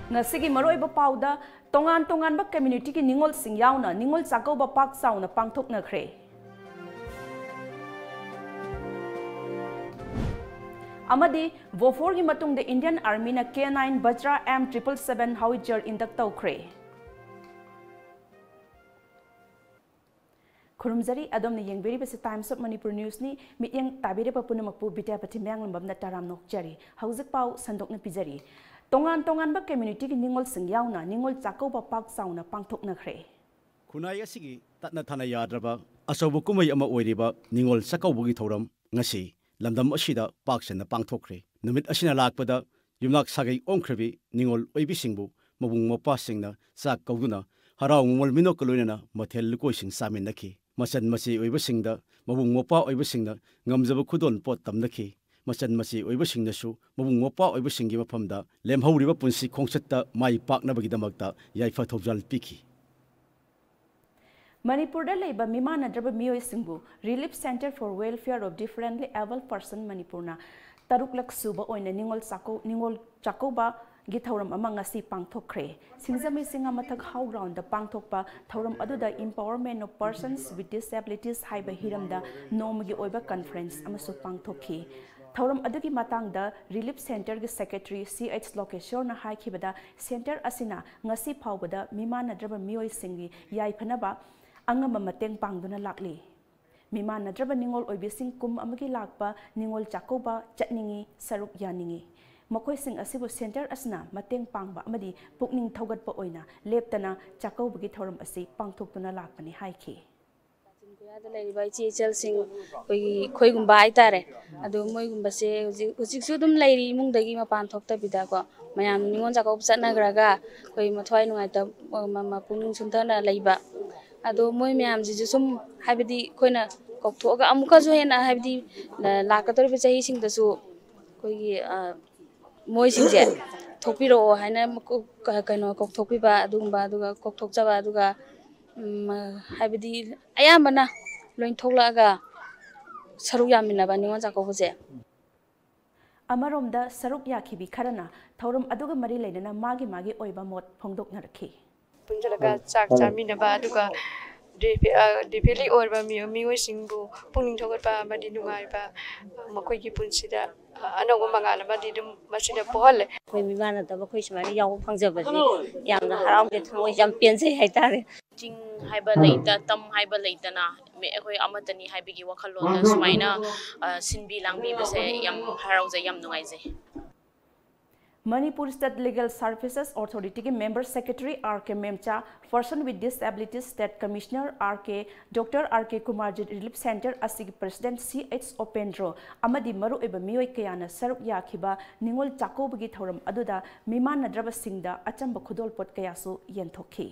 Ngasigi maroiba pauda tongan ba community ki ningol sing yauna ningol chakauba pak sauna pangthokna khre. Amadi Vofor gi matung the Indian Army na K9 Bajra M777 Howitzer indak tawkhre. Khurumzari adom ni yengberi basi Times of Manipur News ni mityang tabire pa punamakpu bityapati myang lambam na taram nokjari hauzik pau sandok na pijari. Tongan ba community ki ningol sing yauna ningol chakauba pak sauna pangthokna khre. Khunai asigi tatna thana yadraba asobu kumai ama oiriba ningol chakaubugi thoram ngasi lamdam asida paksen pangthokre numit asina lakpada yumnak sagai omkhrebi ningol oibisingbu mabung mopa singna chak kauduna harau ngol minok loinana mathel lukoising samin nakhi masan masi oibisingda mabung mopa oibisingna ngamjaba khudon pot tamnakhi Masan masi oibisingnasu mabung mopa oibisinggi mafamda lemhauriba punsi khongchatta mai paknabagidamakta yaifa thobjal piki Manipur da leiba mimana draba mioi singbu Relief Center for Welfare of Differently Abled Person Manipur na taruk lak suba oina ningol chakauba gi thauram ama ngasi pangthokre singjami singa mathak how ground da pangthokpa thauram aduda empowerment of persons with disabilities haiba hiramda nomagi oiba conference amasu pangthokhi Thauram adugi matang da Relief Center gi Secretary CH Lokeshwar na haikibada center asina ngasi phawbada mimana draba mioi singi yai phanaba angama mateng pangduna lakli mimana draba ningol oibising kum amagi lakpa ningol chakauba chatningi saruk yaningi makoi sing asibu center asna mateng pangba amadi pukning thogatpa oina leptana chakaubagi thoram asi pangthoktuna lakpani haiki खोइगुम्बा हाइतारे अदु मोइगुम्बासे हुजिकसु दुम लैरि इमुंगदगी मपान थोक्तबिदा को मयाम निंगोन जाकौ चटनाग्रागा खोइ मथ्वाइ नुंगाइता पुनिंग सुंथना लैबा अदु मोइ मयाम जिजु सुम हाइबदि खोइना कौथोगा अमुकाजु हेना हाइबदि लाकतरबे चही सिंगदसु खोइगी मोइ सिंजे थोपिरो हाइना कनो कौथोपिबा अदुगुम्बा अदुगा कौथोकजाबा अदुगा हाइबदि अयामबना lion थोलागा सरु यामिनबा निंगोन जाकौबजे Amaromda saruk yakhibi kharana thauram aduga mari leinana magi oiba mot phongdoknarkhi punjalaga chak chaminaba aduga depeli orba mioi singbu pungning thogatba amadi nungaiba makoi gi punsida anongo mangala amadi dum masida pohale koi mibana da ba koi smari yaw phangjabadi yamna harawge thangoi jam pense haitare Jing haiba leita tam haiba leita na me ekoi amatani haibigi wakhalon da sumaina sinbi langbi base yam harawje yam nungaije Manipur State Legal Services Authority ke Member Secretary R.K. Memcha, Person with Disabilities State Commissioner R.K. Dr. R.K. Kumarji Relief Center Asig President C.H. Opendro Amadi Maru Eba Mioi Kayana Saruk Yakiba Ningol Chakobagi Thoram Aduda Mimana Draba Singda Achamba Khudol Pot Kayasu Yentokhi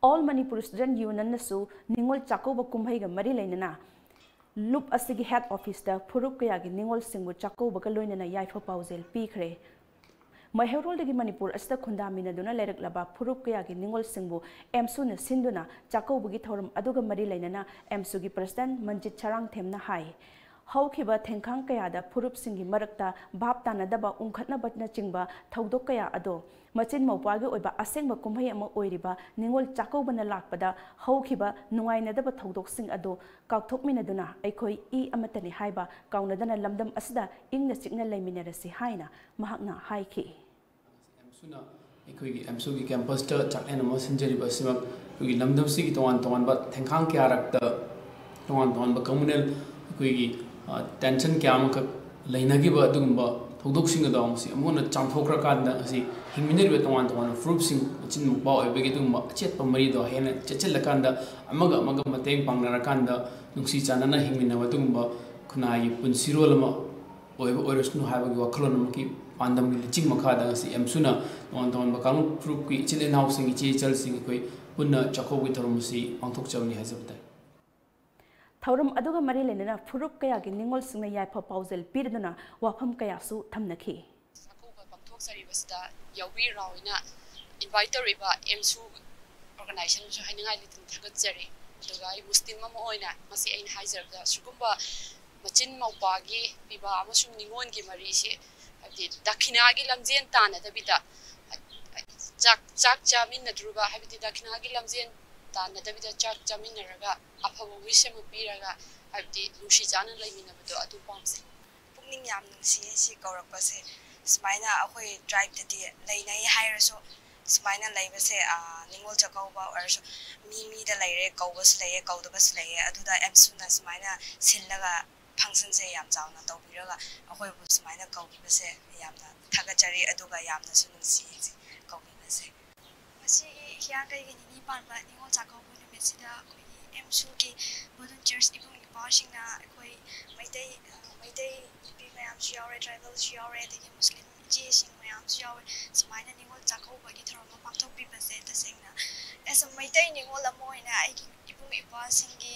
All Manipur Student Union nasu ningol chakauba kumhaiga mari leinana loop asigi head office da phuruk kaya gi ningol singbu chakauba ka loinana yaifa pauzel pikhre Maherol dagi Manipur asta khundamina duna lerak laba phuruk kaya gi ningol singbu emsu na sinduna chakauba gi thoram aduga mari leinana emsu gi president Manjit Charang themna hai Haukiba Tenkang kaya da Purup Singi Marakta Baptana daba Unkatna Batna Chingba Thaudok kaya ado Machin Mawagi Oiba Asengba Kumhai ama Oiriba Ningol Chakobana Lakpada Haukiba Nuaina daba Thaudok Sing ado Kauthokmina duna Aikoi E Amatani Haiba Kaunadana Lamdam Asda Ingna Signal Laiminarasi Haina Mahakna Haiki Suna Aikoi Amsugi campus Chak and Messenger Basimak Lamdam Sigi Tongan but Tenkang Kiarakta Tongan communal tension kya ka lainagi ba dugumba thodok sing da si amona chamthokra kan da si hingminir be tongan fruit sing chin ba oi be dugumba chet pa mari do hena chechel kan da amaga mateng pangnara kan da nungsi chanana hingmina ba dugumba khunai punsiro lama oi oirosnu ha ba gi wakhlon ma ki pandam gi ching makha da si emsuna tongan ba kang fruit ki chile naw sing chi chel sing koi punna chakho gi thorum si pangthok chawni hazabta Thauram aduga mari lenana Purup kaya gi ningol singna yaifa pauzel pirduna wafam kaya su thamnakhi Sakoba pangthok saribasda yawi rawina inviter riba emsu organization so haningai litin thagat jare duga I muslim ma oina masi ain haizer da sugumba machin maupagi piba amasung ningon gi marisi habdi dakhina gi lamjen tanadabida chak chamin nadruba habdi dakhina gi lamjen tanadabida chak chamin naraga afaba wisem piraga habdi lushi jana laiminabado adu pamse pukning yam nungsi si kaurakpase smaina akhoi tribe tadi lainai hairaso smaina laibase ningol chakauba orso mi da laire kaubas laye kaudabas laye aduda emsuna smaina sillaga function se yam chauna tawbiraga akhoi bu smaina kaubibase yamna thagachari aduga yamna sunungsi kaubibase masi hiya kai gi ni parba ningol chakaubu nimesida koi emsu ki volunteers ibung ipashingna koi maitai mayam yaure tribal yaure the muslim jising mayam yaure smaina ningol chakauba gi thorma pakthok bibase tasengna as a maitai ningol amoina ai ibung ipasingi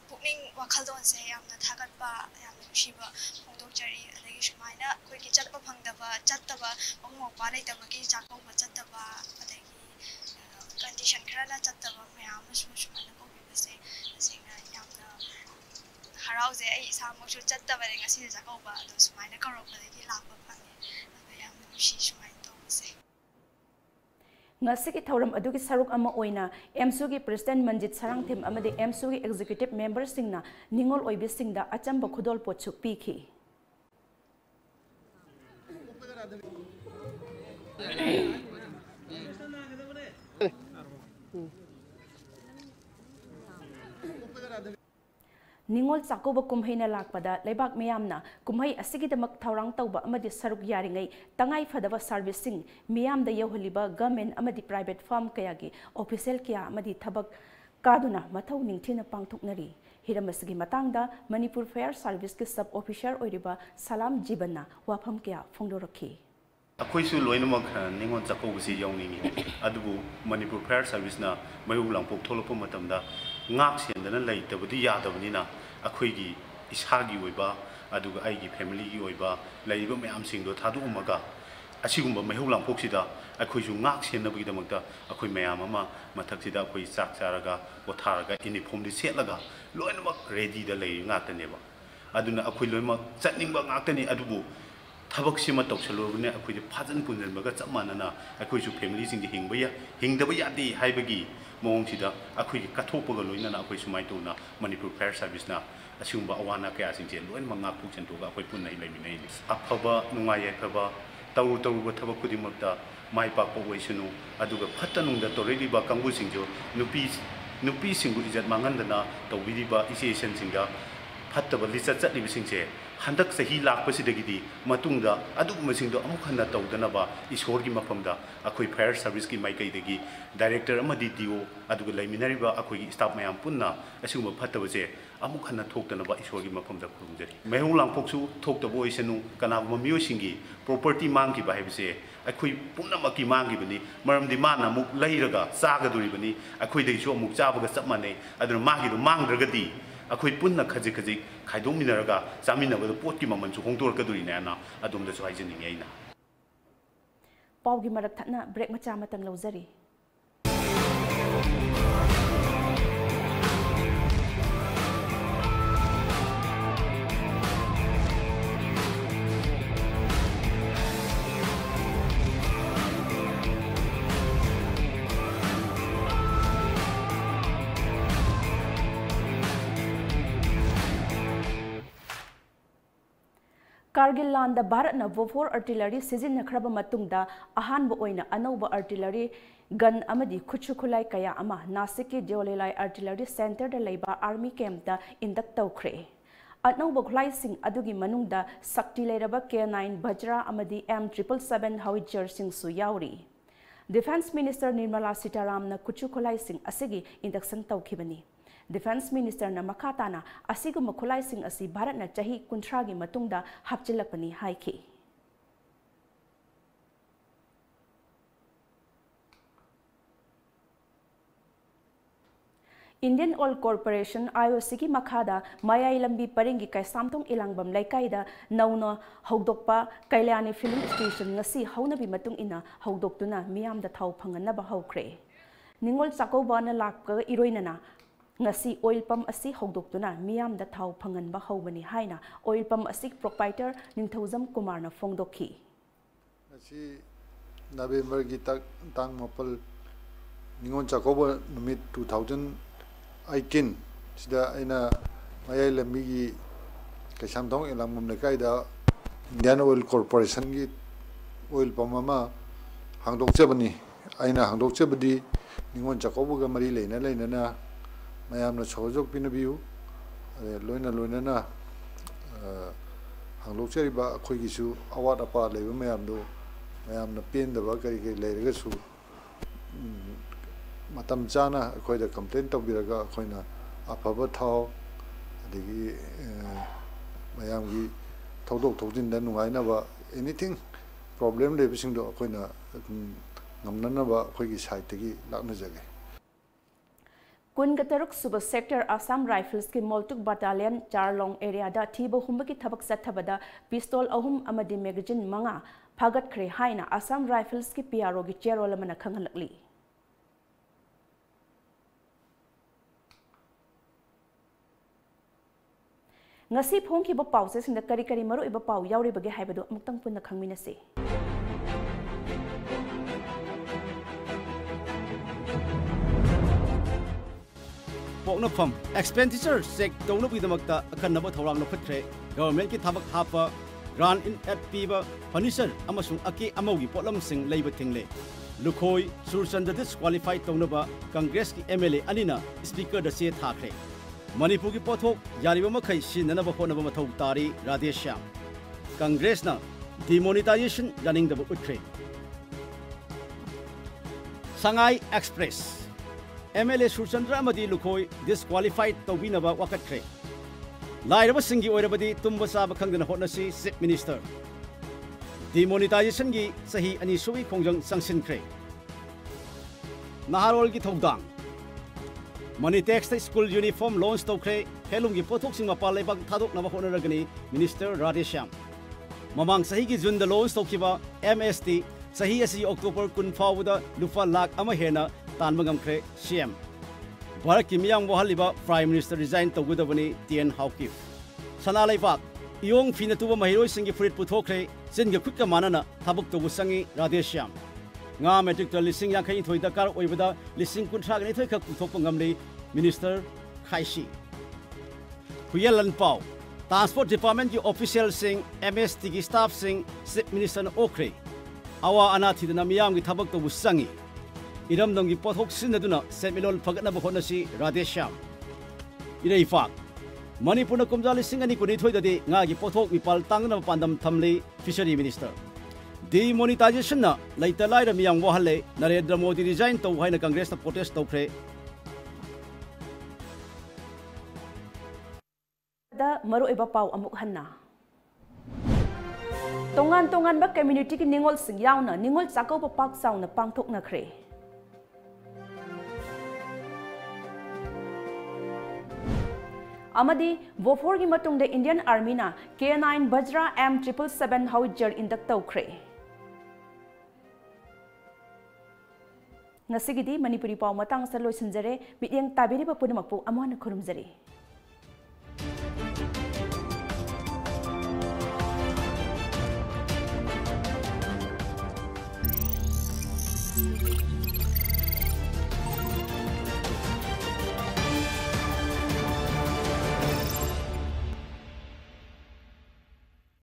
pukning wakhaldon se yamna thagatpa yamna shiba phongdokjari adagi smaina koi ki chatpa phangdaba chattaba bangmo pa leitaba ki chakauba chattaba adagi condition khrala chattaba mayam smaina ko bibase tasengna yamna harauze ai samochu chattaba le ngasi jakauba adu sumaina karokba de lakpa phange adu yam nushi sumain tawse ngasi ki thoram adu ki saruk ama oina MSU ki president Manjit Sarangthim amade MSU ki executive member singna ningol oibi singda achamba khudol pochuk pikhi Ningol Sakoba kumhaina lakpada lebak miyamna kumhai asigidamak thaurang tauba amadi saruk yaringai tangai fadaba servicing miyamda yohliba government amadi private firm kayagi official kya amadi thabak kaduna mathau ningthina pangthoknari hiramasigi matangda Manipur Fair Service ki sub officer oiriba Salam Jibanna wafam kya phongdorakhi अखोइसु लोइनमक निंगोन चकोबसी यौनिंगी अदुबु Manipur fire service ना मयु लांपोक थोलपो मतमदा ngak siandana leitabudi yadabnina akhoi isagi oiba aduga aigi family gi oiba leiba mayam singdo thadu umaga asigumba mehu langpoksida akhoi ju ngak sianabgi damakta akhoi mayam ama mathaksida akhoi chak charaga potharaga uniform di setlaga loinamak ready da lei ngaktaneba aduna akhoi loimak chatningba ngaktani adubu thabak sima toksalubne akhoi phajan punjanbaga chamanana akhoi ju family sing hingdaba yadi haibagi mawngsida akhoi kathopga loinana akhoi sumai tuna Manipur Fair Service na asumba awana kaya singje loin mangak pukchen toga akhoi punai laiminai ni afaba nungai afaba tawu thabak kudimakta mai pakpo waisunu aduga phatanungda toreliba kangbu singjo nupi singbu ijat mangandana tawiriba ise singga phattaba licha chatlibi singje handak sahi lakpasidagidi matungda aduguma singdo amuk handa tawdanaba ishorgi mafamda akhoi fire service ki maikaidagi director amadi dio aduga laiminariba akhoi staff mayam punna asuguma phattabaje amuk handa thokdanaba ishorgi mafamda khurumjari mehung langphoksu thokdabo isenu kanaguma miosingi property mangi ba haibse akhoi punnamaki mangi bani maramdi mana muk lairaga chagaduribani akhoi deisu amuk chabaga chapmane aduna magi do mangdragadi akhoi punna khajik khaidominaraga chaminabado potki mamanchu hongtorkadurina adumdasu haijningi aina pawgi marak thana break macha matang lawjari Kargil land the Bharat na Vofor artillery season na kraba matungda ahan bo oina anauba artillery gun amadi khuchu khulai kaya ama Nasik ki Jolelai artillery center da leiba army camp da induct tawkhre anauba khulai sing adugi manungda sakti leiraba K9 Bajra amadi M777 howitzer sing su yauri Defense Minister Nirmala Sitaram na khuchu khulai sing asigi induction tawkhibani Defense Minister na makatana asiguma khulai sing asi Bharat na chahi kuntragi matungda hapchilapani haiki Indian Oil Corporation IOC ki makhada mayai lambi paringi kai samtong ilangbam laikaida nauno hogdokpa Kailani filling station ngasi haunabi matung ina hogdoktuna miyamda thau phanganaba hokre Ningol Sakoba na lakka iroinana ngasi oil pump asi hogdoktuna miyam da thau phangan ba hobani haina oil pump asi proprietor Ningthaujam Kumar na phongdokhi ngasi November gi tang mapal ningon chakoba numit 2018 sida aina mayai lambi gi kaisam thong elamum le kai da Indian Oil Corporation gi oil pump ama hangdok chabani aina hangdok chabadi ningon chakoba ga mari leina na mayam na chojok pinabiu loina na hangdok chariba khoi gi su awat apa leba mayam do mayam na pen da ba kari leiraga su matam chana khoi da complaint tawbiraga khoina afaba thau adigi mayam gi thawdok thawjin da nungai na ba anything problem le bising do khoina ngamna na ba khoi gi side gi lakna jage Kungataruk Suba Sector Assam Rifles ki Moltuk Battalion Charlong area da thiba humba ki thabak sathabada pistol ahum amadi magazine manga phagat khre haina Assam Rifles ki PRO gi chairol amana khanghalakli ngasi phongki ba pause sinda kari kari maru iba pau yauri bage haibado amutang punna khangminase Poknafam expenditure check tawna bidamakta akanaba thawrang nokhatre government ki thabak hapa grant in at piba furniture amasung aki amaugi potlam sing leiba thingle lukhoi surchandra disqualified tawnaba congress ki MLA anina speaker da se thakre Manipur ki pothok yariba makhai sinanaba honaba mathau tari Radheshyam congress na demonetization running the utre Sangai Express MLA Surchandra Amadi Lukhoi disqualified Tobinaba Wakatre. Lairaba Singi Oirabadi Tumba Saba Kangana Hotnasi Sip Minister. Demonetization gi Sahi Anisui Kongjang Sangsin Kre. Naharol gi Togdang. Money tax school uniform loans to Kre, Helungi Potok Singapal Lebak Tadok Navahonaragani, Minister Radheshyam. Mamang Sahi gi Zunda loans to Kiba, MST, Sahi Asi October Kun Fawuda, Lufa Lak Amahena, Tan Magamkre CM Bharat ki miyang wahaliba Prime Minister resign tawgudabani TN Haukif Sanalaibak Iyong finatuba mahiroi singi furit puthokre singa khutka manana thabuk tawu sangi Radheshyam nga metric ton lising yakhai thoi dakar oibada lising kunthra gani thoi khak puthokpa ngamle Minister Khaisi Huyelan Pau Transport Department ki official sing MST ki staff sing Minister Okre awa anathi na miyam ki thabuk tawu sangi Iram dongi pothok sinaduna semilol phagatna bahonasi Radheshyam Irei fak Manipur na kumjali singani kuni thoi dadi nga gi pothok mipal tangna pandam thamle fishery minister demonetization na laita laira miyang wahalle Narendra Modi resign to haina congress na protest to khre da maru iba pau amuk hanna tongan ba community ki ningol sing yauna ningol chakau pa pak sauna pangthok na khre Amadi Vofor ki matung de Indian Army na K9 Bajra M777 Howitzer induct tawkhre Nasigidi Manipuri pau matang sa loisinjare midyang tabiri pa punamakpu amana khurumjare